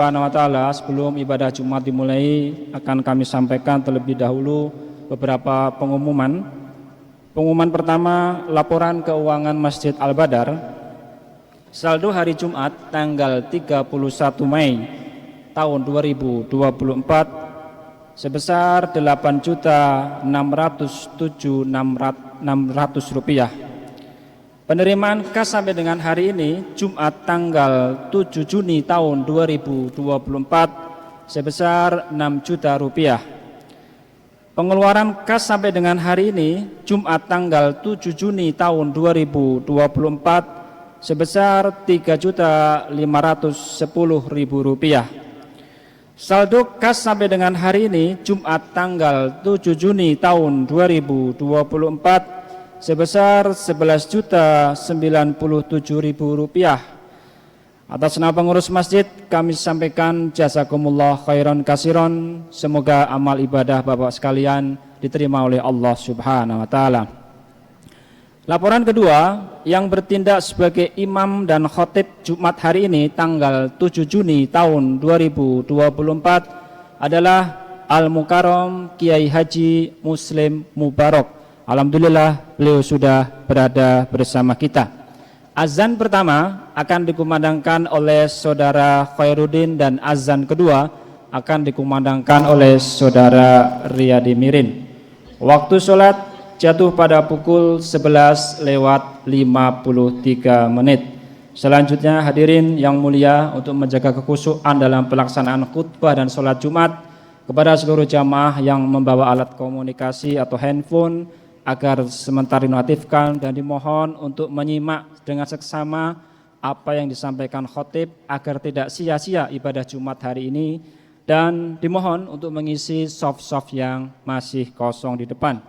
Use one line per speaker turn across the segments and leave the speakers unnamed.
Subhanahu wa ta'ala, sebelum ibadah Jumat dimulai akan kami sampaikan terlebih dahulu beberapa pengumuman. Pengumuman pertama, laporan keuangan Masjid Al-Badar saldo hari Jumat tanggal 31 Mei tahun 2024 sebesar Rp8.607.600. Penerimaan kas sampai dengan hari ini Jumat tanggal 7 Juni tahun 2024 sebesar Rp6 juta. Pengeluaran kas sampai dengan hari ini Jumat tanggal 7 Juni tahun 2024 sebesar Rp3.510.000. Saldo kas sampai dengan hari ini Jumat tanggal 7 Juni tahun 2024 sebesar Rp11.097.000. Atas nama pengurus masjid kami sampaikan jazakumullah khairan kasiron. Semoga amal ibadah Bapak sekalian diterima oleh Allah Subhanahu wa ta'ala. Laporan kedua, yang bertindak sebagai imam dan khotib Jumat hari ini tanggal 7 Juni tahun 2024 adalah Al-Mukarram Kiai Haji Muslim Mubarak. Alhamdulillah beliau sudah berada bersama kita. Azan pertama akan dikumandangkan oleh saudara Khairuddin dan azan kedua akan dikumandangkan oleh saudara Riyadi Mirin. Waktu sholat jatuh pada pukul 11:53. Selanjutnya hadirin yang mulia, untuk menjaga kekhusyuan dalam pelaksanaan khutbah dan sholat Jumat, kepada seluruh jamaah yang membawa alat komunikasi atau handphone agar sementara dinonaktifkan dan dimohon untuk menyimak dengan seksama apa yang disampaikan khotib agar tidak sia-sia ibadah Jumat hari ini, dan dimohon untuk mengisi soft yang masih kosong di depan.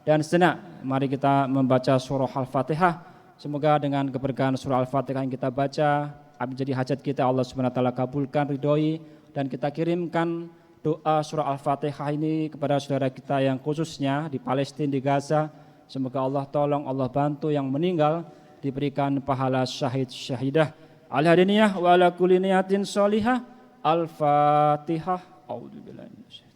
Dan sejenak mari kita membaca surah Al-Fatihah. Semoga dengan keberkahan surah Al-Fatihah yang kita baca menjadi hajat kita Allah Subhanahu wa ta'ala kabulkan, ridhoi, dan kita kirimkan doa surah Al-Fatihah ini kepada saudara kita yang khususnya di Palestina, di Gaza. Semoga Allah tolong, Allah bantu yang meninggal, diberikan pahala syahid syahidah. Al-hadiniyah wa ala kulli niyatin sholihah. Al-Fatihah. A'udzubillahi minasyaitonir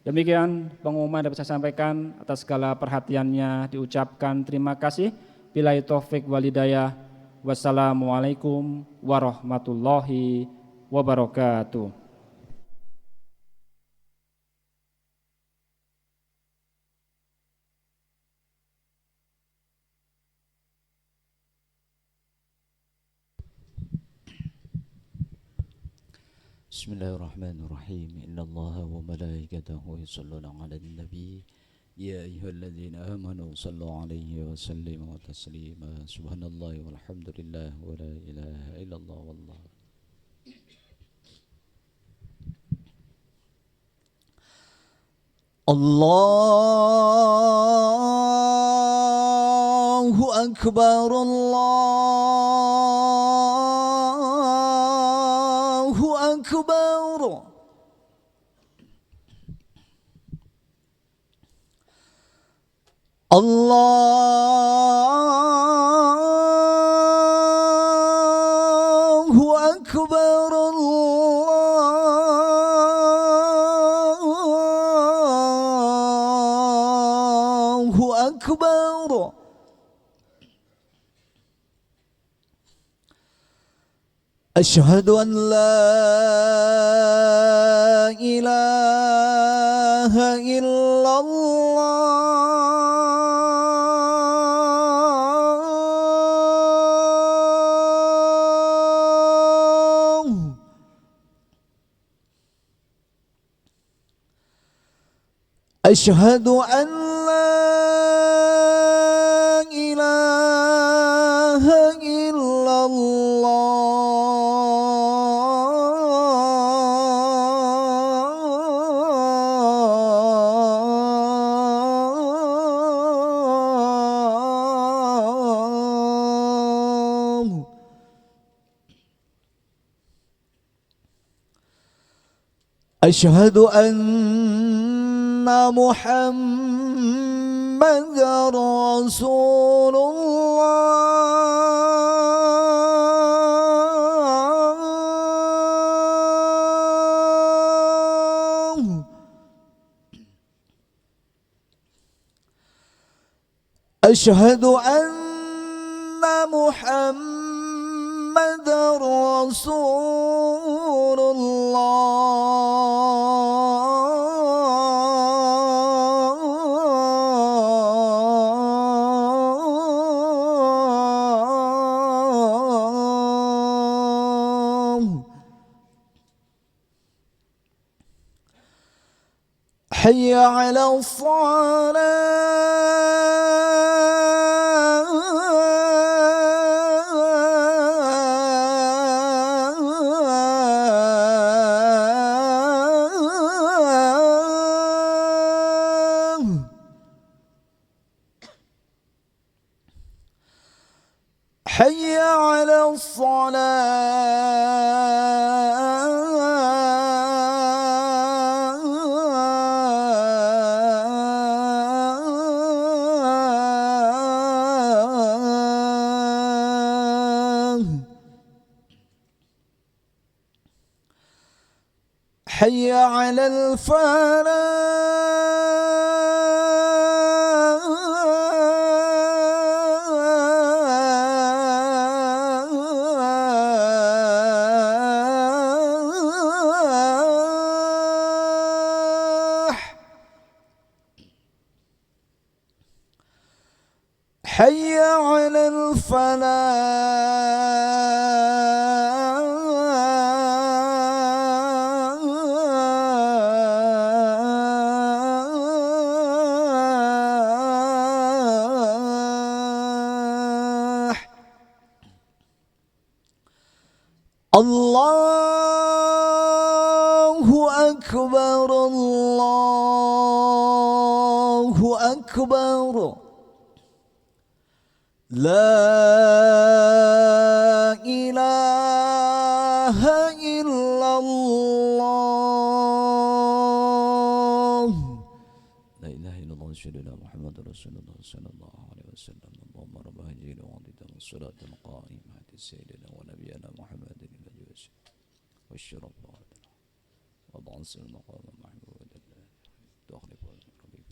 Demikian pengumuman dapat saya sampaikan. Atas segala perhatiannya diucapkan terima kasih. Billahi taufik wal hidayah. Wassalamualaikum warahmatullahi wabarakatuh.
Bismillahirrahmanirrahim. Innallaha wa malaikatahu yusholluna 'alan nabi. Ya ayyuhalladzina amanu shallu 'alaihi wa sallimu taslima. Subhanallahi walhamdulillah wa la ilaha illallah wallah. Allahu akbar, Allahu akbar. Allahu akbar, Allahu akbar. Asyhadu an la ilaha illallah. Asyhadu an la ilaha illallah. أشهد أن
محمد رسول الله أشهد أن محمد رسول الله حي على الصلاة حي على الصلاة حي على الفلاح حي على الفلاح الله أكبر الله أكبر لا إله إلا الله
لا إله إلا الله أشهد أن محمد رسول الله صلى الله عليه وسلم اللهم رب هذه الوعدة والصلاة القائمة سيدنا ونبينا محمد الذي والشرف وضعنس المقام محمود تخلف الربيب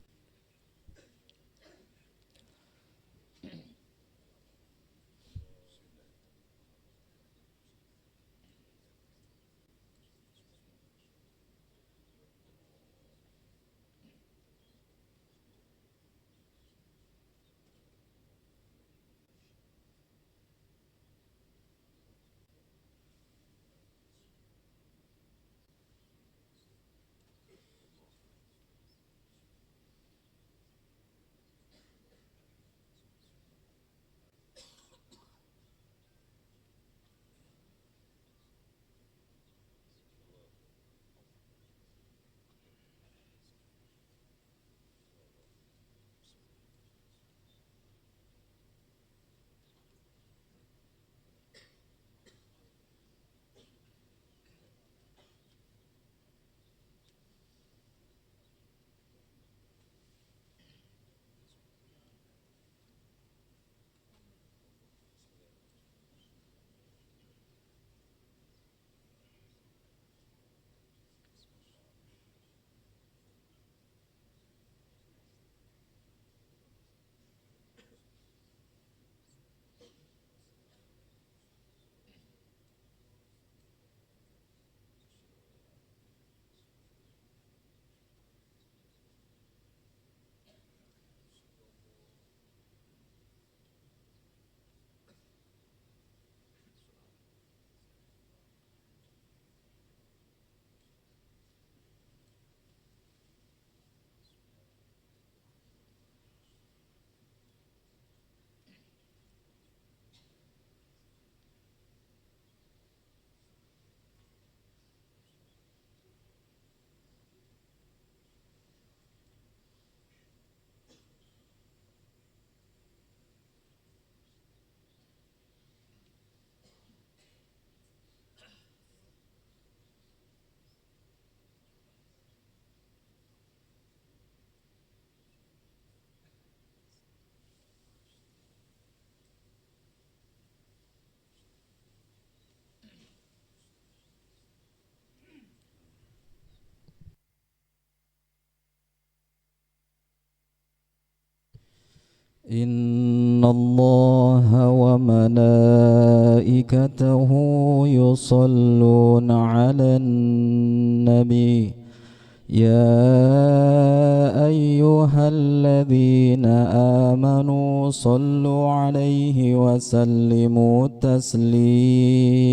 إن الله وملائكته يصلون على النبي يا أيها الذين آمنوا صلوا عليه وسلموا تسليما.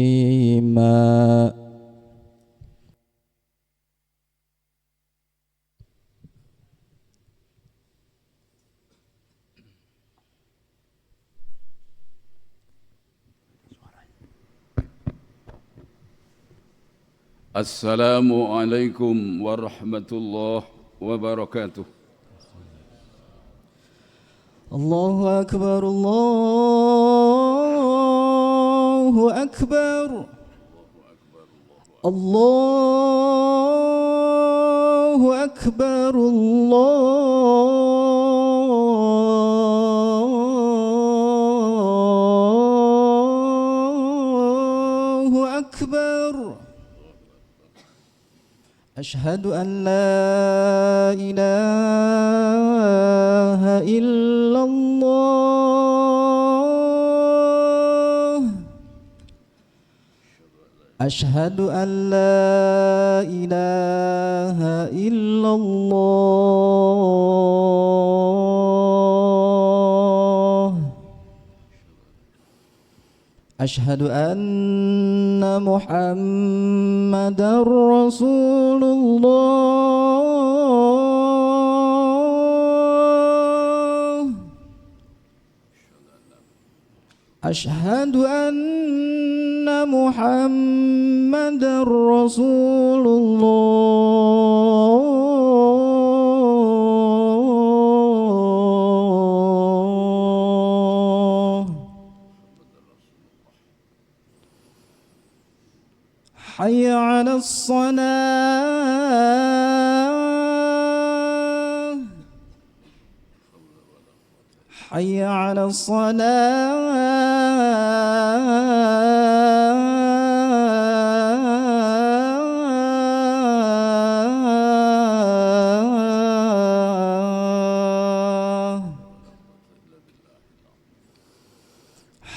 Assalamualaikum warahmatullahi wabarakatuh.
Allahu Akbar, Allahu Akbar, Allahu Akbar, Allahu Akbar. أشهد أن لا إله إلا الله. أشهد أن لا إله إلا الله. أشهد أن محمدًا رسول الله. أشهد أن محمدًا رسول الله. حي على الصلاة. حي على الصلاة.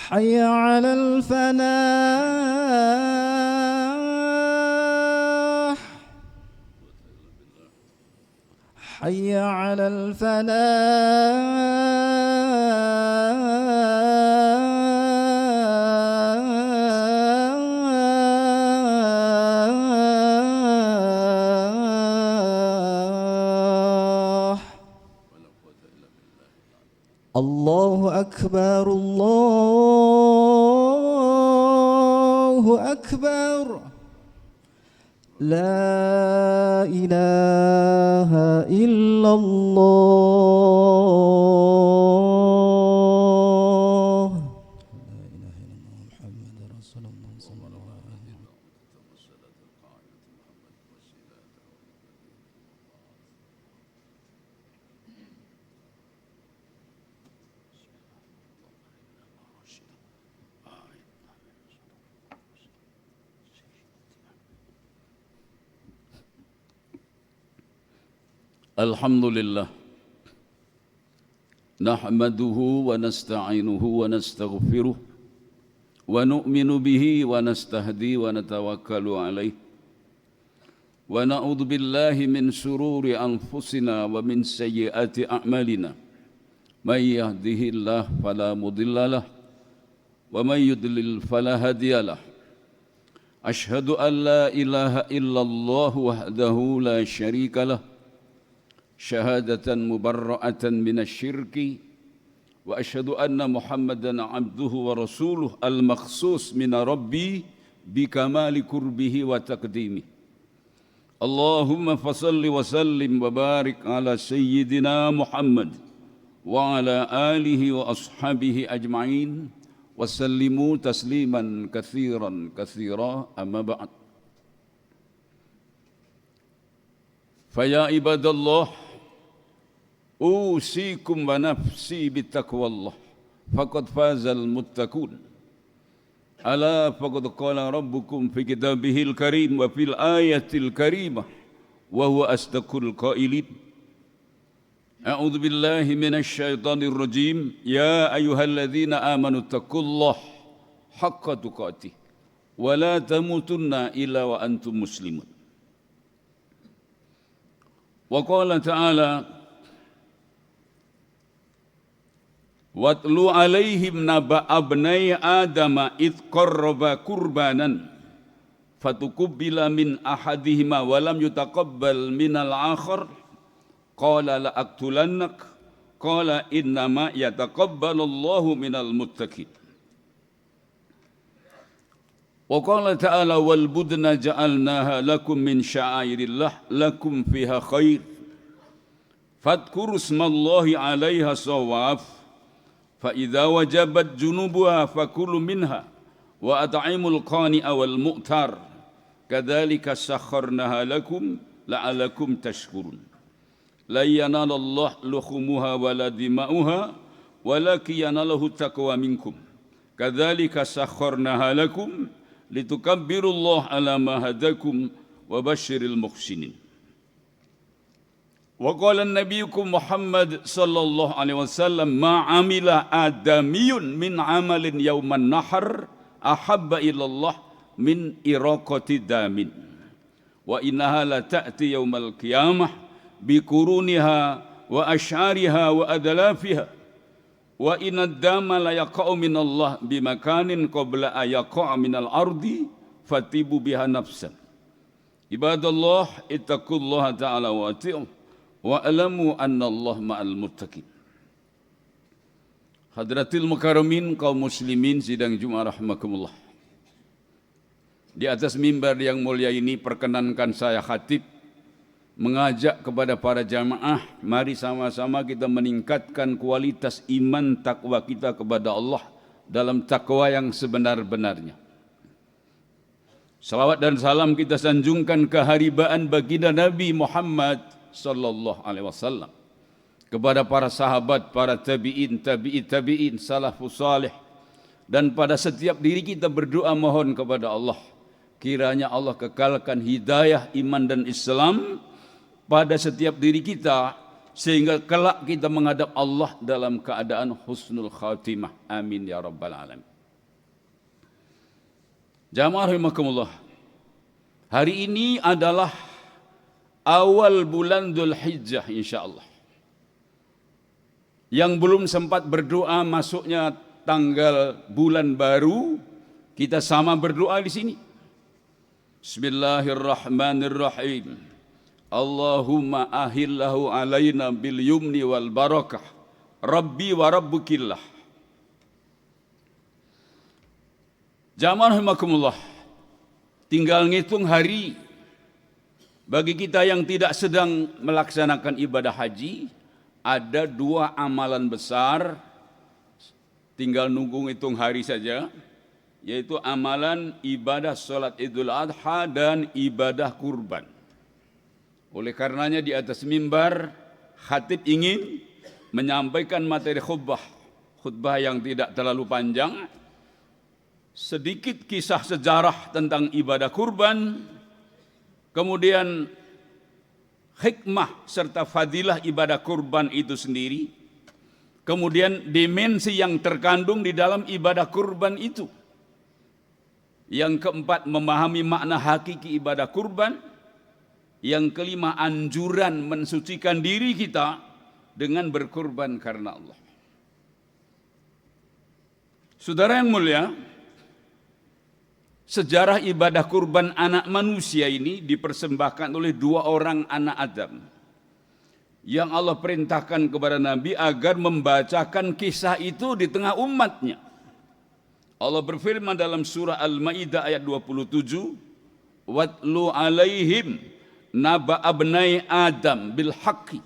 حي على الفلاح. حي على الفلاح. الله أكبر، الله أكبر. لا إله إلا الله.
محمد رسول الله صلى الله عليه وسلم.
Alhamdulillah. Nahmaduhu wa nasta'inuhu wa nastaghfiruh wa nu'minu bihi wa nastahdi wa natawakkalu alaih wa na'udzu billahi min shururi anfusina wa min sayyiati a'malina. May yahdihillahu fala mudhillalah wa may yudlil fala hadiyalah. Ashhadu an la ilaha illallah wahdahu la syarika lah. Syahadatan mubarra'atan minasyirki wa asyhadu anna Muhammadan abduhu wa rasuluh al-makhsus min rabbi bi kamali kurbihi wa taqdimi. Allahumma fasalli wa sallim wa barik ala sayyidina Muhammad wa ala alihi wa ashabihi ajma'in wa sallimu tasliman katsiran katsira amma ba'd. Faya ibadallah, usikum wa nafsi bittaqwallah faqad fazal muttaqun. Ala faqad qala rabbukum fi kitabihil karim wa fil ayatil karimah wa huwa asdaqul qailin. A'udzu billahi minasy syaithanir rajim. Ya ayyuhalladzina amanu taqullaha haqqa tuqatih wa la tamutunna illa wa antum muslimun. Wa qala ta'ala watlu alaihim naba abnai adama id qarraba qurbanan fatukubbila min ahadihima wa lam yutaqabbal minal akhar qala la aqtulannak qala innama yataqabbalullahu minal muttaqin. Wa qala ta'ala wal budna ja'alnaha lakum min sya'airillah lakum fiha khair fadhkuru ismallahi 'alaiha shawaf fa idza wajabat junubuha fakulu minha wa at'imul qani'a wal mu'tar kadzalika sakharnaha lakum la'alakum tashkurun. La yanalallahu luhumuha wala dima'uha walakin yanaluhu taqwa minkum kadzalika sakharnaha lakum litukabbirullaha ala ma hadakum wa basyiril muhsinin. Wa qala nabiyukum Muhammad sallallahu alaihi wasallam ma amila adamiyun min amalin yauman nahar ahabba ilallah min iraqati damin wa innaha la ta'ti yaumal qiyamah bikuruniha wa asyariha wa adlafiha wa inad dama la yaqa'u minallah bimakanin qabla ayaqa' minal ardi fatibu biha nafsan. Ibadallah ittaqullaha ta'ala wa ati'u wa alamu annallaha ma'al muttaqin. Hadratil mukarramin kaum muslimin sidang Jumat rahimakumullah. Di atas mimbar yang mulia ini perkenankan saya khatib mengajak kepada para jamaah, mari sama-sama kita meningkatkan kualitas iman takwa kita kepada Allah dalam takwa yang sebenar-benarnya. Salawat dan salam kita sanjungkan keharibaan baginda Nabi Muhammad sallallahu alaihi wasallam kepada para sahabat, para tabi'in, tabi'in, salafus salih, dan pada setiap diri kita berdoa mohon kepada Allah kiranya Allah kekalkan hidayah iman dan Islam pada setiap diri kita sehingga kelak kita menghadap Allah dalam keadaan husnul khatimah. Amin ya rabbal alamin. Jamaah rahimakumullah. Hari ini adalah awal bulan Dzulhijjah insyaallah. Yang belum sempat berdoa masuknya tanggal bulan baru, kita sama berdoa di sini. Bismillahirrahmanirrahim. Allahumma ahillahu alaina bil yumni wal barakah Rabbi wa rabbukillah. Jamaah rahimakumullah, tinggal ngitung hari. Bagi kita yang tidak sedang melaksanakan ibadah haji, ada dua amalan besar, tinggal nunggu ngitung hari saja, yaitu amalan ibadah sholat Idul Adha dan ibadah kurban. Oleh karenanya di atas mimbar khatib ingin menyampaikan materi khutbah yang tidak terlalu panjang, sedikit kisah sejarah tentang ibadah kurban, kemudian hikmah serta fadilah ibadah kurban itu sendiri, kemudian dimensi yang terkandung di dalam ibadah kurban itu. Yang keempat, memahami makna hakiki ibadah kurban. Yang kelima, anjuran mensucikan diri kita dengan berkurban karena Allah. Saudara yang mulia, sejarah ibadah kurban anak manusia ini dipersembahkan oleh dua orang anak Adam yang Allah perintahkan kepada Nabi agar membacakan kisah itu di tengah umatnya. Allah berfirman dalam surah Al-Maidah ayat 27, watlu alaihim naba abnai Adam bil haqqi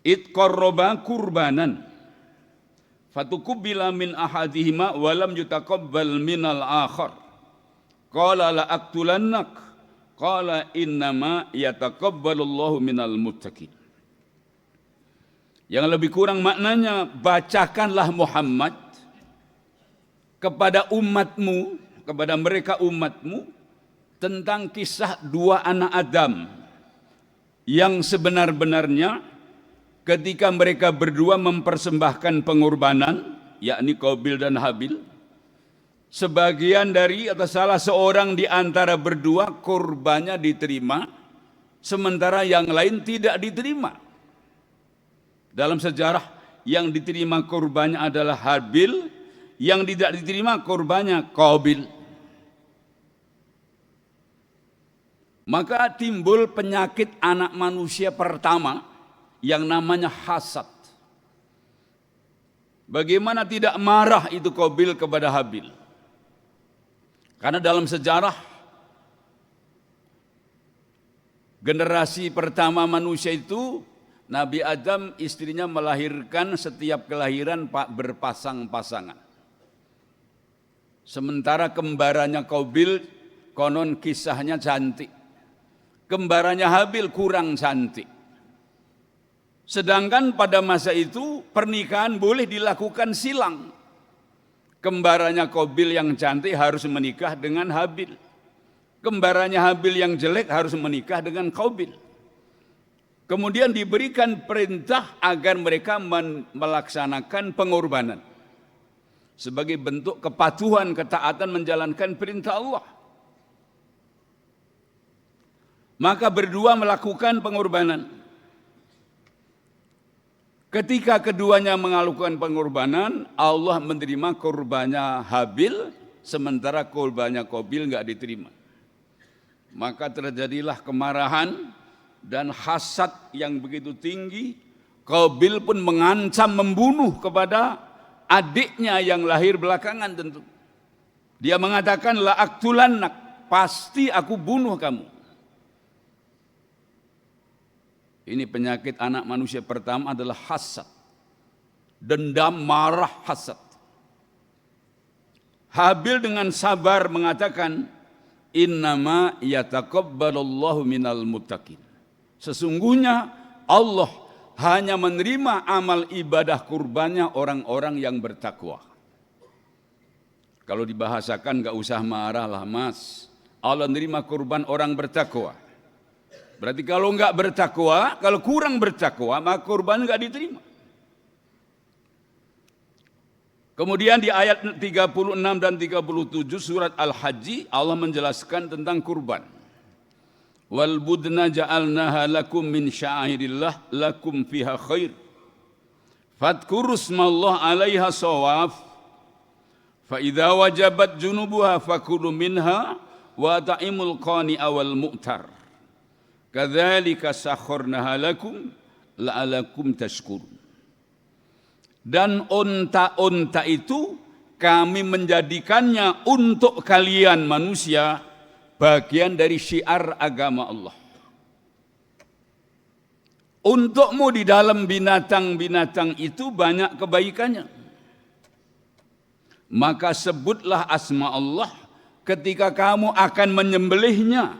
id qarraba qurbanan fatukubbila min ahadihima wa lam yutaqabbal minal akhar qala la aqtulannak qala innama yataqabbalullahu minal muttaqin. Yang lebih kurang maknanya, bacakanlah Muhammad kepada umatmu, kepada mereka umatmu, tentang kisah dua anak Adam yang sebenar-benarnya ketika mereka berdua mempersembahkan pengorbanan, yakni Qabil dan Habil, sebagian dari atau salah seorang di antara berdua kurbannya diterima, sementara yang lain tidak diterima. Dalam sejarah yang diterima kurbannya adalah Habil, yang tidak diterima kurbannya Qabil. Maka timbul penyakit anak manusia pertama yang namanya hasad. Bagaimana tidak marah itu Qabil kepada Habil? Karena dalam sejarah generasi pertama manusia itu, Nabi Adam istrinya melahirkan setiap kelahiran berpasang-pasangan. Sementara kembarannya Qabil konon kisahnya cantik. Kembarannya Habil kurang cantik. Sedangkan pada masa itu pernikahan boleh dilakukan silang. Kembarannya Qabil yang cantik harus menikah dengan Habil. Kembarannya Habil yang jelek harus menikah dengan Qabil. Kemudian diberikan perintah agar mereka melaksanakan pengorbanan sebagai bentuk kepatuhan, ketaatan menjalankan perintah Allah. Maka berdua melakukan pengorbanan. Ketika keduanya melakukan pengorbanan, Allah menerima korbannya Habil, sementara korbannya Qabil enggak diterima. Maka terjadilah kemarahan dan hasad yang begitu tinggi. Qabil pun mengancam membunuh kepada adiknya yang lahir belakangan tentu. Dia mengatakan, la aqtulannak, pasti aku bunuh kamu. Ini penyakit anak manusia pertama adalah hasad. Dendam, marah, hasad. Habil dengan sabar mengatakan, innama yataqabbalullahu minal muttaqin. Sesungguhnya Allah hanya menerima amal ibadah kurbannya orang-orang yang bertakwa. Kalau dibahasakan gak usah marah lah mas. Allah menerima kurban orang bertakwa. Berarti kalau enggak bertakwa, kalau kurang bertakwa, maka kurban enggak diterima. Kemudian di ayat 36 dan 37 surat Al-Hajj, Allah menjelaskan tentang kurban. Wal budna ja'alnaha lakum min sya'airillah lakum fiha khair. Fadhkuru smallah 'alaiha shawaf. Fa idza wajabat junubuha fakulu minha wa ta'imul qani'a wal mu'tar. Kadzalika sakharnaha lakum la'alakum tashkurun. Dan unta-unta itu kami menjadikannya untuk kalian manusia bagian dari syiar agama Allah. Untukmu di dalam binatang-binatang itu banyak kebaikannya. Maka sebutlah asma Allah ketika kamu akan menyembelihnya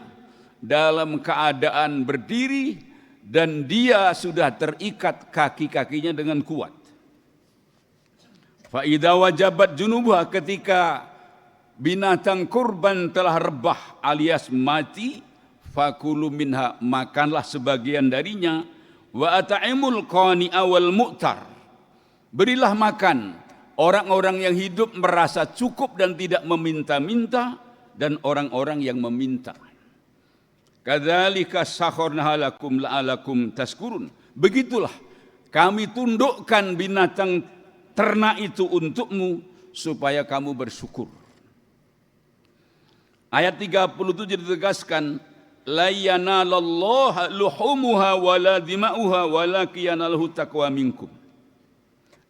dalam keadaan berdiri dan dia sudah terikat kaki-kakinya dengan kuat. Fa idza wajabat junubuha, ketika binatang kurban telah rebah alias mati, fakulu minha, makanlah sebagian darinya, wa at'imul qani'a wal mu'tar, berilah makan orang-orang yang hidup merasa cukup dan tidak meminta-minta, dan orang-orang yang meminta. Kadzalika sakharnaha lakum la'alakum tashkurun. Begitulah kami tundukkan binatang ternak itu untukmu supaya kamu bersyukur. Ayat 37 ditegaskan, la yanalallaha luhumuha wala dima'uha walakin yanaluhu taqwa minkum.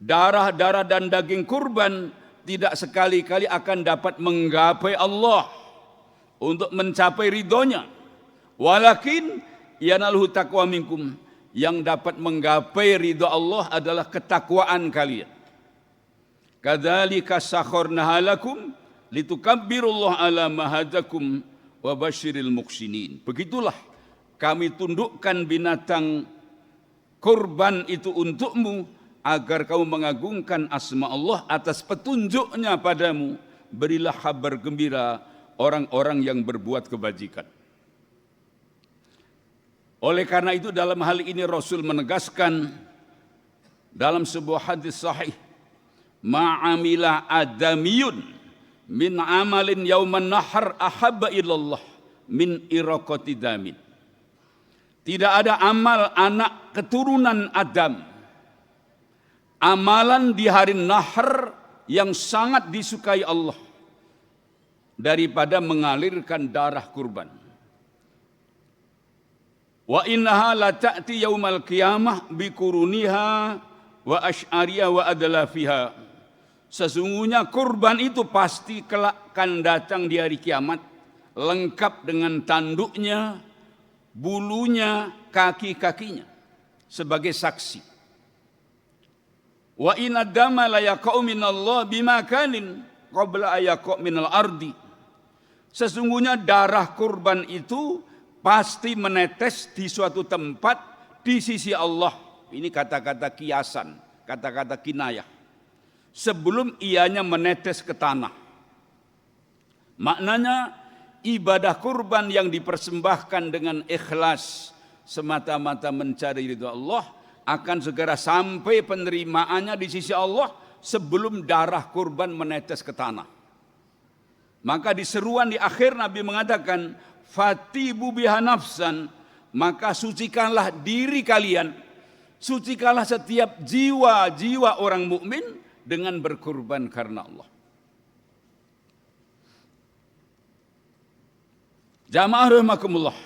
Darah-darah dan daging kurban tidak sekali-kali akan dapat menggapai Allah untuk mencapai ridhonya. Walakin yanaluhu taqwa minkum, yang dapat menggapai ridha Allah adalah ketakwaan kalian. Kadzalika sakharnaha lakum litukabbirullaha ala ma hadakum wa basyiril muhsinin. Begitulah kami tundukkan binatang kurban itu untukmu agar kamu mengagungkan asma Allah atas petunjuknya padamu. Berilah kabar gembira orang-orang yang berbuat kebajikan. Oleh karena itu dalam hal ini Rasul menegaskan dalam sebuah hadis sahih, ma'amila adamiyun min amalin yauman nahar ahabba ilallah min iraqati damin. Tidak ada amal anak keturunan Adam, amalan di hari nahar yang sangat disukai Allah daripada mengalirkan darah kurban. Wa innaha la ta'ti yaumal qiyamah bikuruniha wa asy'ariya wa adlafiha. Sesungguhnya kurban itu pasti kelak akan datang di hari kiamat lengkap dengan tanduknya, bulunya, kaki-kakinya sebagai saksi. Wa inna dama la yaqa'u minallah bimakanin qabla ayaqa'u minal ardi. Sesungguhnya darah kurban itu pasti menetes di suatu tempat di sisi Allah. Ini kata-kata kiasan, kata-kata kinayah. Sebelum ianya menetes ke tanah. Maknanya ibadah kurban yang dipersembahkan dengan ikhlas semata-mata mencari ridha Allah akan segera sampai penerimaannya di sisi Allah sebelum darah kurban menetes ke tanah. Maka di seruan di akhir Nabi mengatakan, fatibu biha nafsan, maka sucikanlah diri kalian, sucikanlah setiap jiwa-jiwa orang mukmin dengan berkurban karena Allah. Jamaah rahimakumullah.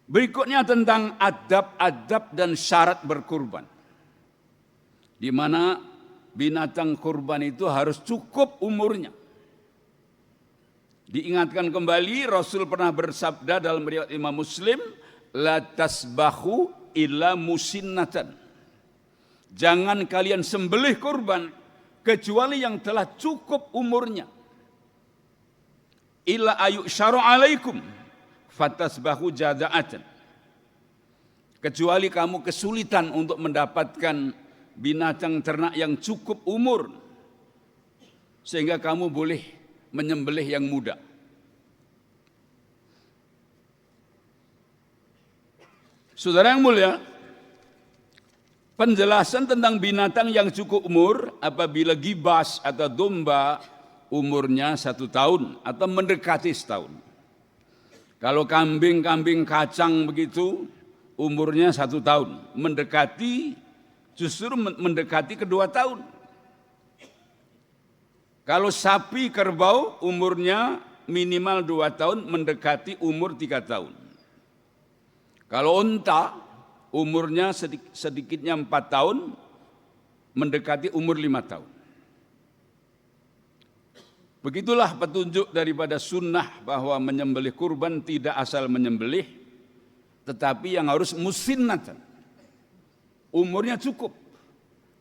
Berikutnya tentang adab-adab dan syarat berkurban. Di mana binatang kurban itu harus cukup umurnya. Diingatkan kembali, Rasul pernah bersabda dalam riwayat Imam Muslim, la tasbahu illa musinnatan. Jangan kalian sembelih kurban kecuali yang telah cukup umurnya. Illa ayu syara alaikum fatasbahu jaza'atan. Kecuali kamu kesulitan untuk mendapatkan binatang ternak yang cukup umur sehingga kamu boleh menyembelih yang muda. Saudara yang mulia, penjelasan tentang binatang yang cukup umur apabila gibas atau domba umurnya 1 tahun atau mendekati setahun. Kalau kambing kacang begitu umurnya 1 tahun, justru mendekati ke 2 tahun. Kalau sapi kerbau umurnya minimal 2 tahun, mendekati umur 3 tahun. Kalau unta umurnya sedikitnya 4 tahun, mendekati umur 5 tahun. Begitulah petunjuk daripada sunnah bahwa menyembelih kurban tidak asal menyembelih, tetapi yang harus musinnatan. Umurnya cukup.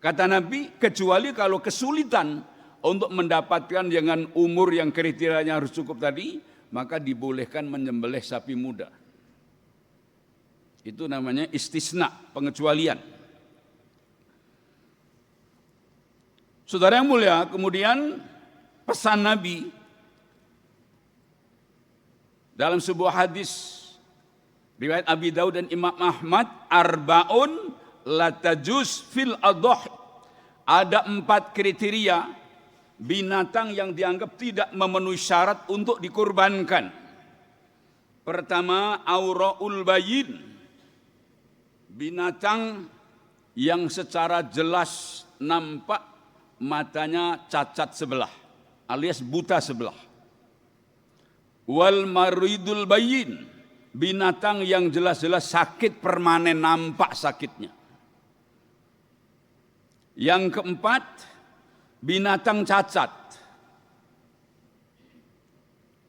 Kata Nabi, kecuali kalau kesulitan untuk mendapatkan dengan umur yang kriterianya harus cukup tadi, maka dibolehkan menyembelih sapi muda. Itu namanya istisna, pengecualian. Saudara yang mulia, kemudian pesan Nabi dalam sebuah hadis riwayat Abi Daud dan Imam Ahmad, arbaun la tajuz fil adhah. Ada 4 kriteria binatang yang dianggap tidak memenuhi syarat untuk dikurbankan. Pertama, auraul bayin, binatang yang secara jelas nampak matanya cacat sebelah alias buta sebelah. Wal maridul bayin, binatang yang jelas-jelas sakit permanen, nampak sakitnya. Yang keempat, binatang cacat.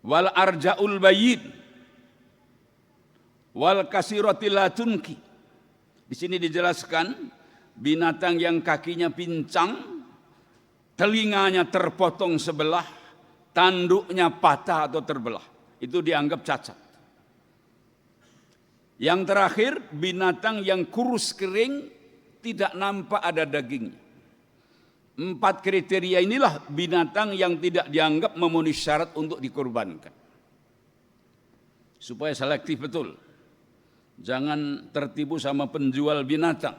Wal arja'ul bayin, wal kasiratil latunki. Di sini dijelaskan binatang yang kakinya pincang, telinganya terpotong sebelah, tanduknya patah atau terbelah. Itu dianggap cacat. Yang terakhir, binatang yang kurus kering, tidak nampak ada dagingnya. 4 kriteria inilah binatang yang tidak dianggap memenuhi syarat untuk dikurbankan. Supaya selektif betul. Jangan tertipu sama penjual binatang.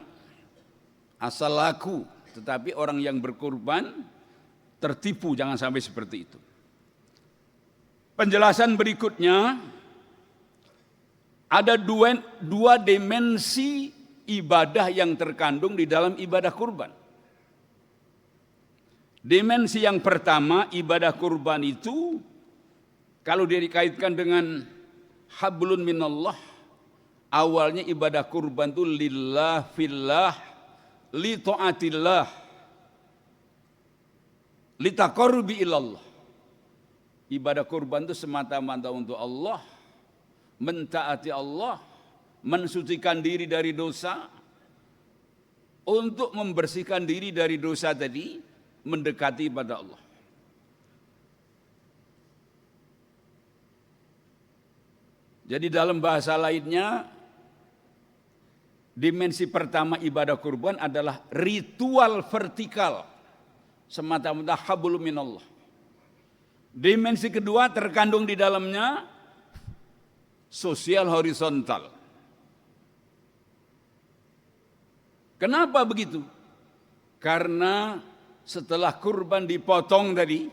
Asal laku, tetapi orang yang berkurban tertipu, jangan sampai seperti itu. Penjelasan berikutnya, ada dua dimensi ibadah yang terkandung di dalam ibadah kurban. Dimensi yang pertama, ibadah kurban itu kalau dia dikaitkan dengan hablun minallah, awalnya ibadah kurban itu lillah fillah li ta'atillah li taqarrubi ilallah. Ibadah kurban itu semata-mata untuk Allah, mentaati Allah, mensucikan diri dari dosa, untuk membersihkan diri dari dosa tadi, mendekati pada Allah. Jadi dalam bahasa lainnya, dimensi pertama ibadah kurban adalah ritual vertikal, semata-mata hablum minallah. Dimensi kedua terkandung di dalamnya sosial horizontal. Kenapa begitu? Karena setelah kurban dipotong tadi,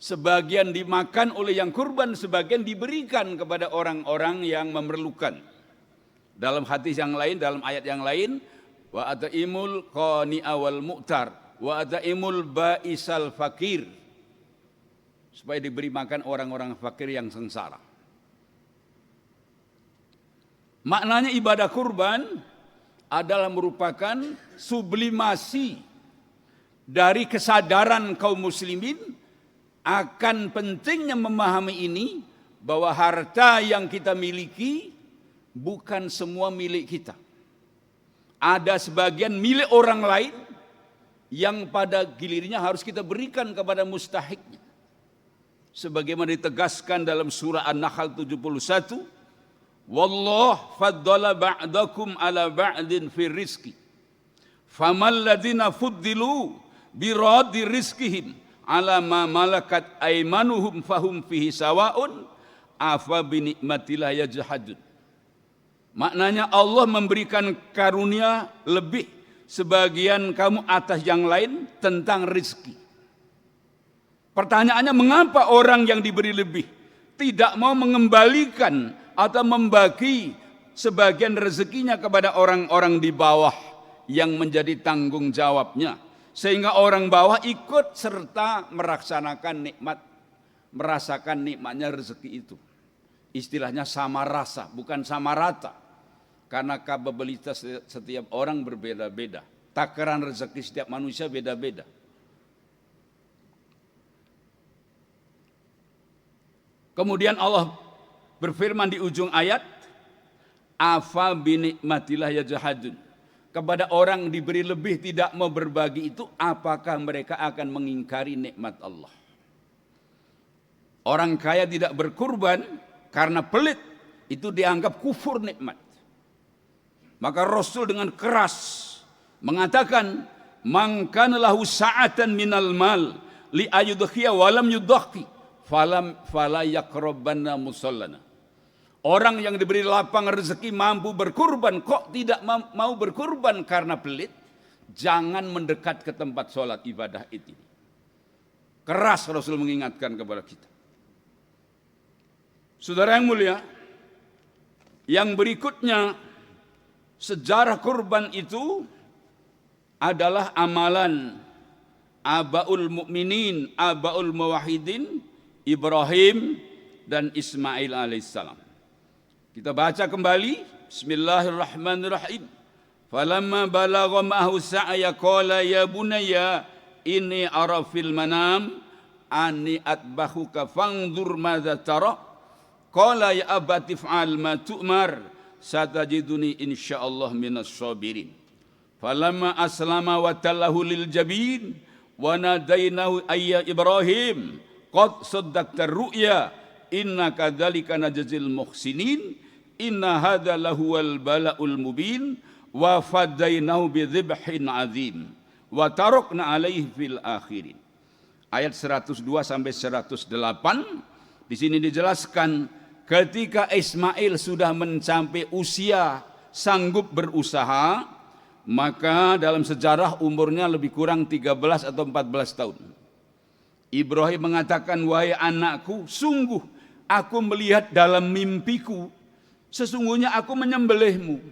sebagian dimakan oleh yang kurban, sebagian diberikan kepada orang-orang yang memerlukan. Dalam hadis yang lain, dalam ayat yang lain, wa at'imul qani'a wal mu'tar, wa at'imul ba'isal fakir, supaya diberi makan orang-orang fakir yang sengsara. Maknanya ibadah kurban adalah merupakan sublimasi dari kesadaran kaum muslimin akan pentingnya memahami ini, bahwa harta yang kita miliki bukan semua milik kita. Ada sebagian milik orang lain yang pada gilirannya harus kita berikan kepada mustahiknya. Sebagaimana ditegaskan dalam surah An-Nahl 71, wallah faddala ba'dakum ala ba'din fir rizqi famal ladzina fuddilu biraddi rizqihim ala ma malakat aymanuhum fahum fihi sawaun afa bi nikmatillah yajhadun. Maknanya Allah memberikan karunia lebih sebagian kamu atas yang lain tentang rizki. Pertanyaannya, mengapa orang yang diberi lebih tidak mau mengembalikan atau membagi sebagian rezekinya kepada orang-orang di bawah yang menjadi tanggung jawabnya, sehingga orang bawah ikut serta merasakan nikmatnya rezeki itu. Istilahnya sama rasa, bukan sama rata, karena kapabilitas setiap orang berbeda-beda, takaran rezeki setiap manusia beda-beda. Kemudian Allah berfirman di ujung ayat, afa binikmatillah yajhadun. Kepada orang diberi lebih tidak mau berbagi itu, apakah mereka akan mengingkari nikmat Allah? Orang kaya tidak berkurban karena pelit, itu dianggap kufur nikmat. Maka Rasul dengan keras mengatakan, man kana lahu sa'atan minal mal li ayudhiya walam yudhi fala yaqrabanna musallana. Orang yang diberi lapang rezeki mampu berkurban, kok tidak mau berkurban karena pelit, jangan mendekat ke tempat sholat ibadah itu. Keras Rasul mengingatkan kepada kita. Saudara yang mulia, yang berikutnya, sejarah kurban itu adalah amalan abaul mukminin, abaul muwahhidin, Ibrahim dan Ismail alaihissalam. Kita baca kembali, bismillahirrahmanirrahim. Falamma balagha ma'ahu sa'ya qala ya bunayya inni ara fil manam anni atbahuka fanzur madza tara. Qala ya abati fa'al ma tu'mar satajiduni insyaallah minas sabirin. Falamma aslama wa tallahu lil jabin wa nadainahu ayya Ibrahim qad saddaqta ru'ya inna kadzalika najzil muhsinin inna hadza lahuwal bala'ul mubin wa fadainahu bidzibhin azim wa tarakna alaihi fil akhirin. Ayat 102 sampai 108 di sini dijelaskan ketika Ismail sudah mencapai usia sanggup berusaha, maka dalam sejarah umurnya lebih kurang 13 atau 14 tahun. Ibrahim mengatakan, wahai anakku, sungguh aku melihat dalam mimpiku, sesungguhnya aku menyembelihmu.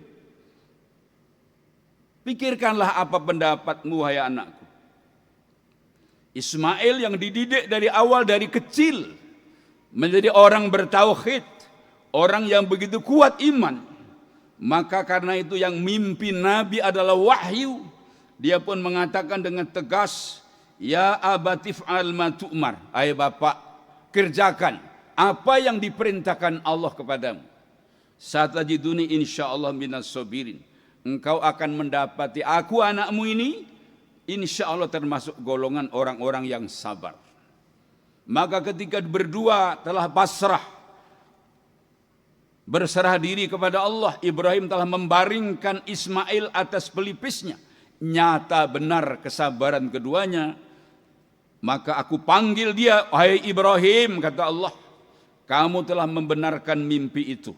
Pikirkanlah apa pendapatmu, wahai anakku. Ismail yang dididik dari awal, dari kecil, menjadi orang bertauhid, orang yang begitu kuat iman. Maka karena itu yang mimpi Nabi adalah wahyu. Dia pun mengatakan dengan tegas, ya abatif al matu'mar, ayah bapak, kerjakan apa yang diperintahkan Allah kepadamu. Satajiduni insyaallah minas sabirin. Engkau akan mendapati aku anakmu ini, insya Allah termasuk golongan orang-orang yang sabar. Maka ketika berdua telah pasrah, berserah diri kepada Allah, Ibrahim telah membaringkan Ismail atas pelipisnya. Nyata benar kesabaran keduanya. Maka aku panggil dia, wahai Ibrahim, kata Allah, kamu telah membenarkan mimpi itu.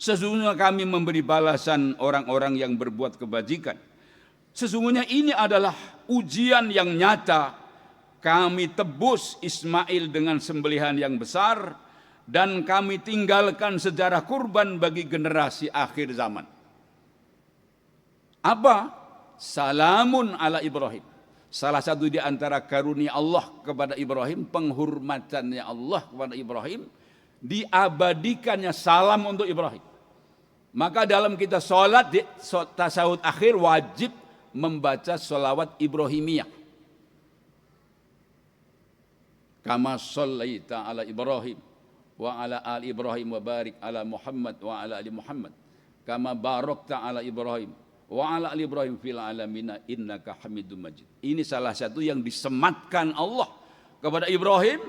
Sesungguhnya kami memberi balasan orang-orang yang berbuat kebajikan. Sesungguhnya ini adalah ujian yang nyata. Kami tebus Ismail dengan sembelihan yang besar, dan kami tinggalkan sejarah kurban bagi generasi akhir zaman. Apa? Salamun ala Ibrahim. Salah satu di antara karunia Allah kepada Ibrahim, penghormatannya Allah kepada Ibrahim, diabadikannya salam untuk Ibrahim. Maka dalam kita sholat, di tasawuf akhir wajib membaca sholawat Ibrahimiyah. Kama shallaita ala Ibrahim wa ala ali Ibrahim wa barik ala Muhammad wa ala ali Muhammad. Kama barakta ala Ibrahim wa ala ali Ibrahim fil alamina innaka Hamidum Majid. Ini salah satu yang disematkan Allah kepada Ibrahim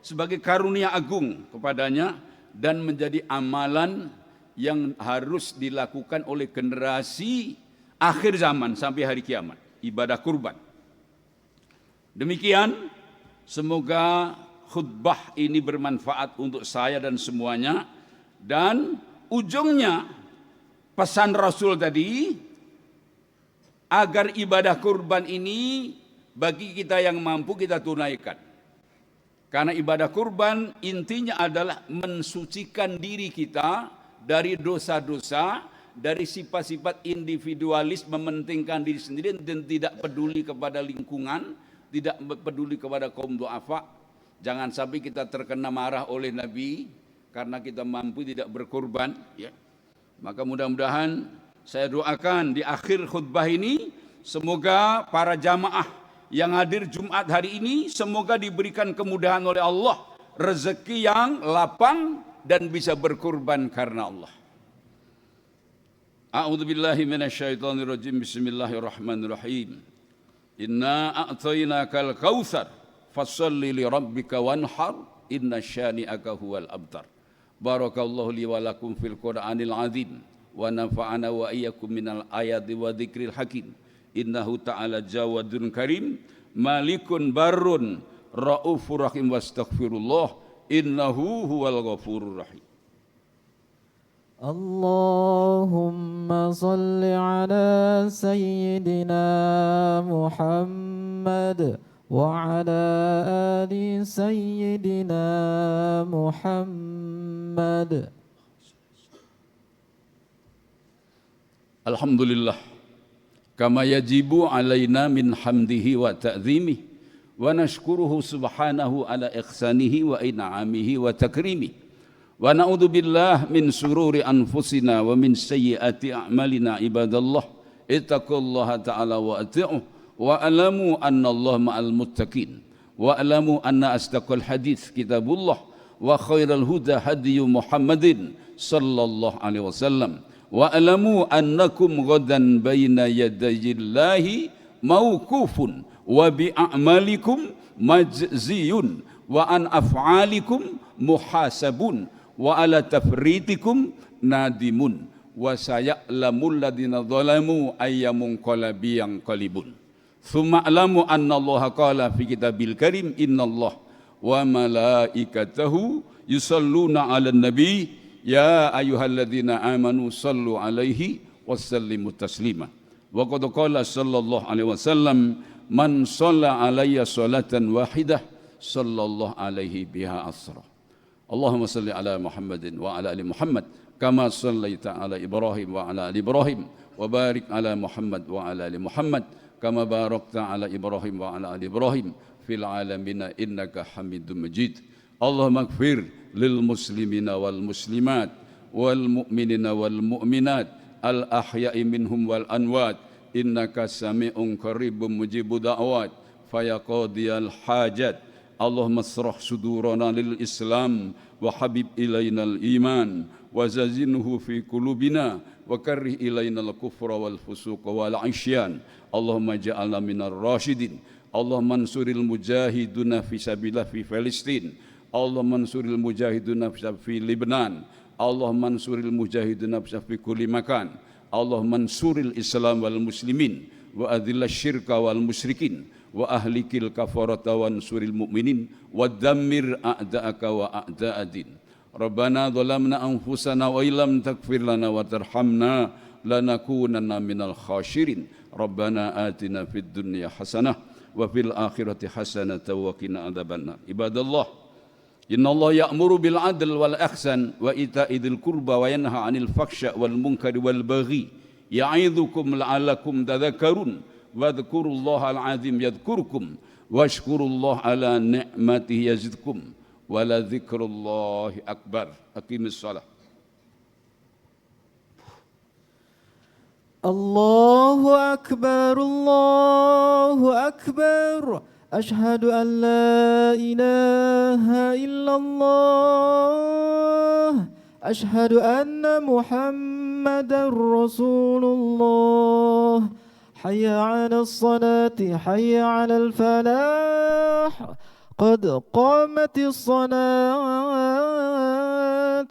sebagai karunia agung kepadanya, dan menjadi amalan yang harus dilakukan oleh generasi akhir zaman sampai hari kiamat, ibadah kurban. Demikian, semoga khutbah ini bermanfaat untuk saya dan semuanya, dan ujungnya pesan Rasul tadi agar ibadah kurban ini bagi kita yang mampu kita tunaikan. Karena ibadah kurban intinya adalah mensucikan diri kita dari dosa-dosa, dari sifat-sifat individualis, mementingkan diri sendiri dan tidak peduli kepada lingkungan, tidak peduli kepada kaum du'afa. Jangan sampai kita terkena marah oleh Nabi karena kita mampu tidak berkurban, ya. Maka mudah-mudahan saya doakan di akhir khutbah ini, semoga para jamaah yang hadir Jumat hari ini, semoga diberikan kemudahan oleh Allah, rezeki yang lapang dan bisa berkurban karena Allah. A'udzubillahi minasyaitonirrajim. Bismillahirrahmanirrahim. Inna a'tainakal kautsar fasholli li rabbika wanhar inna syani'aka huwal abtar. Barakallahu li wa lakum fil Qur'anil azim wa nafa'ana wa iyyakum minal ayati wa dzikril hakim. Innahu ta'ala jawadun karim malikun barrun raufur rahim wastaghfirullah innahu huwal ghafurur rahim.
Allahumma salli ala sayyidina Muhammad wa ala ali sayyidina Muhammad.
Alhamdulillah, kama yajibu alaina min hamdihi wa ta'zimihi wa nashkuruhu subhanahu ala ihsanihi wa in'amihi wa takrimihi. Wa na'udzu billah min sururi anfusina wa min sayyiati a'malina ibadallah. Ittaqullaha ta'ala wa ati'uh wa alamu anna Allah ma'al muttaqin. Wa alamu anna asdaqal hadits kitabullah wa khairal huda hadiyu Muhammadin sallallahu alaihi wasallam. Wa alamu annakum ghadan baina yadayillahi mauqufun wa bi a'malikum majziyun wa an af'alikum muhasabun wa ala tafritikum nadimun wa saya'lamul ladina zalamu ayyamun qalabi yang qalibun. Thumma alamu anna Allah qala fi kitabil karim innallaha wa malaikatahu yusalluna 'alan nabi ya ayyuhalladzina amanu sallu alaihi wasallimu taslima. Wa qad qala sallallahu alaihi wasallam, man shalla alayya salatan wahidah sallallahu alaihi biha asra. Allahumma salli ala Muhammadin wa ala ali Muhammad kama sallaita ala Ibrahim wa ala ali Ibrahim wa barik ala Muhammad wa ala ali Muhammad kama barakta ala Ibrahim wa ala ali Ibrahim fil alamin innaka Hamidum Majid. Allahumma ighfir lil muslimina wal muslimat wal mu'minina wal mu'minat al ahya'i minhum wal anwat innaka sami'un qaribun mujibud da'wat fayaqadiyal hajat. Allahumma asrah sudurana lil Islam wa habib ilainal iman wa zazinhu fi qulubina wa karrih ilainal kufra wal fusuqa wal isyan. Allahumma ja'alna minar rasyidin. Allahumma ansuril mujahiduna fi sabilillah fi Palestin. Allahumma ansuril mujahiduna fi Lebanon. Allahumma ansuril mujahiduna fi kulli makan. Allahumma ansuril Islam wal muslimin wa adhillash syirka wal musyrikin wa ahlikil kafarata wa ansuril mu'minin wa dammir a'da'aka wa a'da'adin. Rabbana dhalamna anfusana wa illam taghfir lana wa tarhamna lanakunanna minal khashirin. Rabbana atina fid dunya hasanah wa fil akhirati hasanah wa qina adzabannar. Ibadallah, innallaha ya'muru bil 'adli wal ihsan wa ita'i dzil qurba wa yanha 'anil fakhsya wal munkari wal baghi ya'idzukum la'allakum tadhakkarun. Wadhkurullaha al-'azim yadhkurkum washkurullaha ala ni'matihi yazidkum wa la dzikrullahi akbar. Aqimis shalah.
Allahu akbar, Allahu akbar. Ashhadu an la ilaha illallah. Ashhadu anna Muhammadar Rasulullah. حي على الصلاة حي على الفلاح قد قامت الصلاة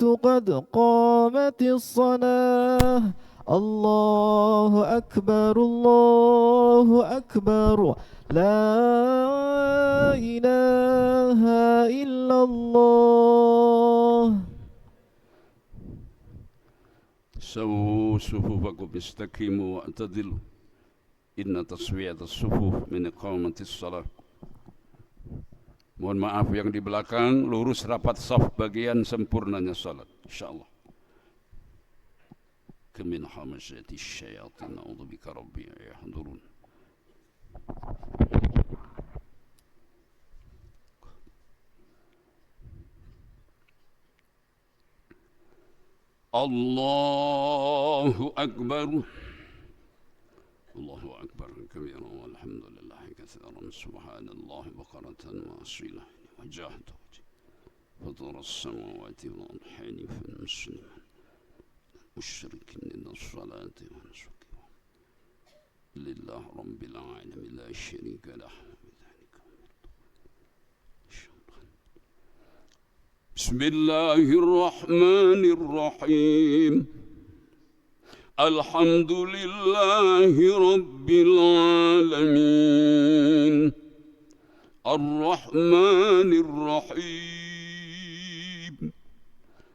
قد قامت الصلاة. الله أكبر الله أكبر لا إله إلا الله.
سووا صفوفكم استقيموا واعتدلوا inna taswiyatas sufuf min iqamatis shalah. Mohon maaf yang di belakang, lurus rapat saf bagian sempurnanya salat insyaallah. Kamin hamazati syayatin a'udzubika rabbi yahdurun. Allahu akbar. Allahu akbar kabiran walhamdulillahi katsiran subhanallahi bukratan wa asila wajhatu fatar as-samawati wal ardi hanifan musliman musyrikin lis-salati wa nusuki lillahi rabbil alamin la syarika lahu Bismillahirrahmanirrahim. Alhamdulillahi Rabbil Alamin. Ar-Rahmanir Rahim.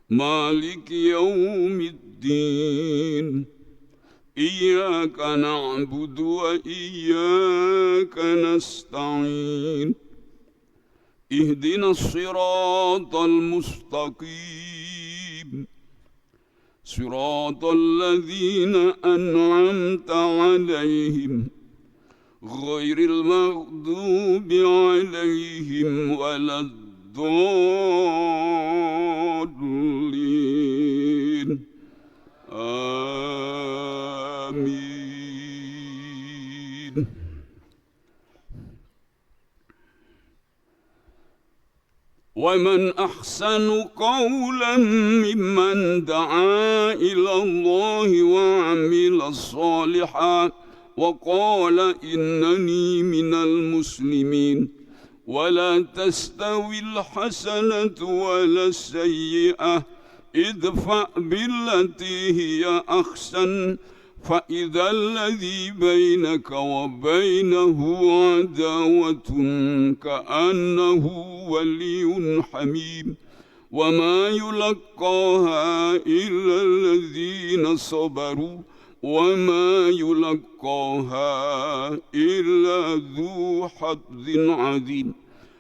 Maliki Yawmiddin. Iyyaka na'budu wa iyyaka nasta'in. Ihdinas siratal mustaqim. صراط الذين أنعمت عليهم غير المغضوب عليهم ولا الضالين آمين. ومن أحسن قولا ممن دعا إلى الله وعمل صالحا وقال إنني من المسلمين. ولا تستوي الحسنة ولا السيئة ادفع بالتي هي أحسن فإذا الذي بينك وبينه عداوة كأنه ولي حميم وما يلقاها إلا الذين صبروا وما يلقاها إلا ذو حظ عظيم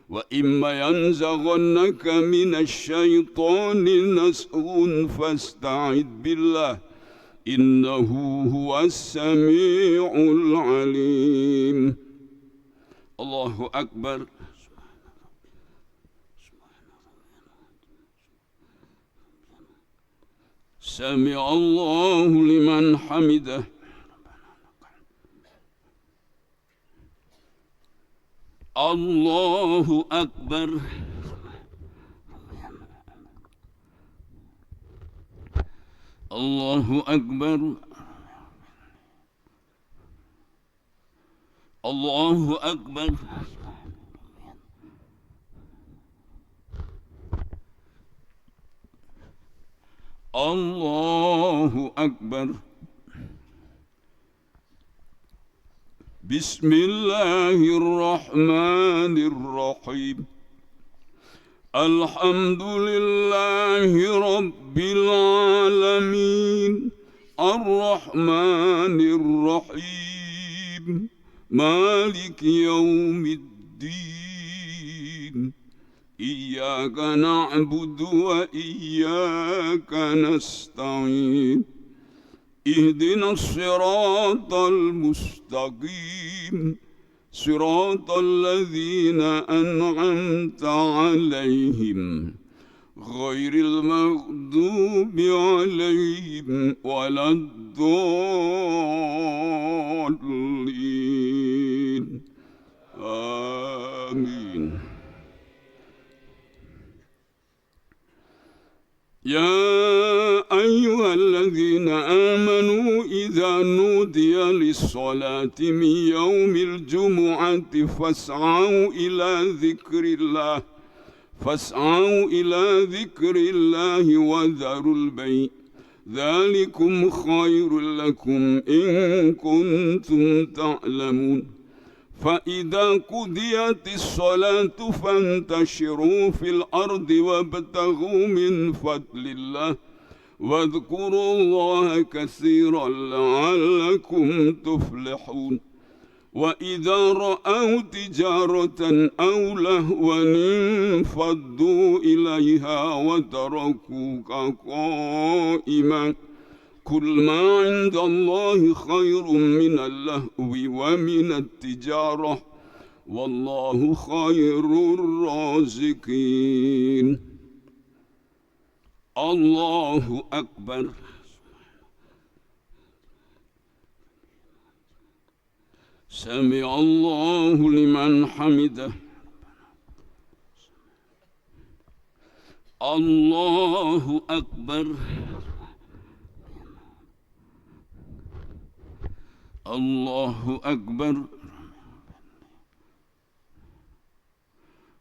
وإما ينزغنك من الشيطان نزغ فاستعذ بالله إنه هو السميع العليم. الله أكبر. سمع الله لمن حمده. الله أكبر. الله أكبر. الله أكبر. الله أكبر. بسم الله الرحمن الرحيم. الحمد لله رب العالمين الرحمن الرحيم مالك يوم الدين إياك نعبد وإياك نستعين اهدنا الصراط المستقيم صراط الذين أنعمت عليهم غير المغضوب عليهم ولا الضالين آمين. يا أيها الذين آمنوا إذا نودي للصلاة من يوم الجمعة فاسعوا إلى ذكر الله وذروا البيع ذلكم خير لكم إن كنتم تعلمون. فإذا قضيت الصلاة فانتشروا في الأرض وابتغوا من فضل الله واذكروا الله كثيرا لعلكم تفلحون. وإذا رأوا تجارة أو لهوا انفضوا إليها وتركوك قائما كل ما عند الله خير من اللهو ومن التجارة والله خير الرازقين. الله أكبر. سمع الله لمن حمده. الله أكبر. الله أكبر.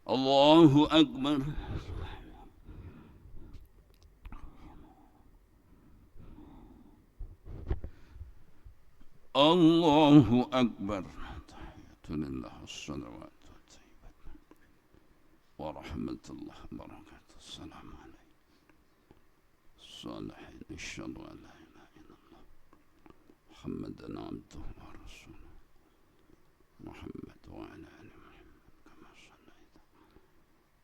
الله أكبر. الله أكبر. تحية لله الصلوات والطيبات ورحمة الله وبركاته. السلام عليكم الصالحين. أشهد أن لا إله إلا الله محمدا عبده ورسوله. محمد وعلى آل محمد كما صليت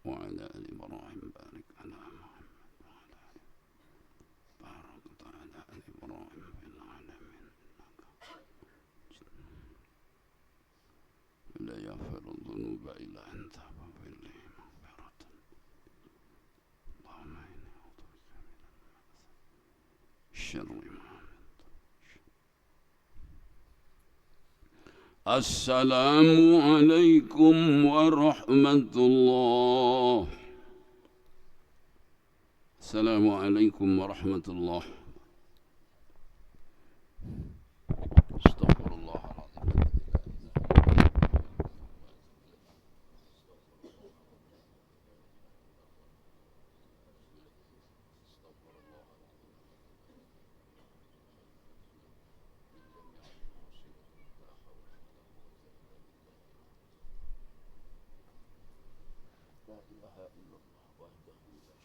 وعلى آل إبراهيم بارك على محمد وعلى آل باركت على آل إبراهيم في العالمين إنك لا يغفر الذنوب إلا أنت فاغفر لي مغفرة. اللهم إني أعوذ بك من الشر ما السلام عليكم ورحمة الله. السلام عليكم ورحمة الله. استغفر الله العظيم. لا إله إلا الله وحده لا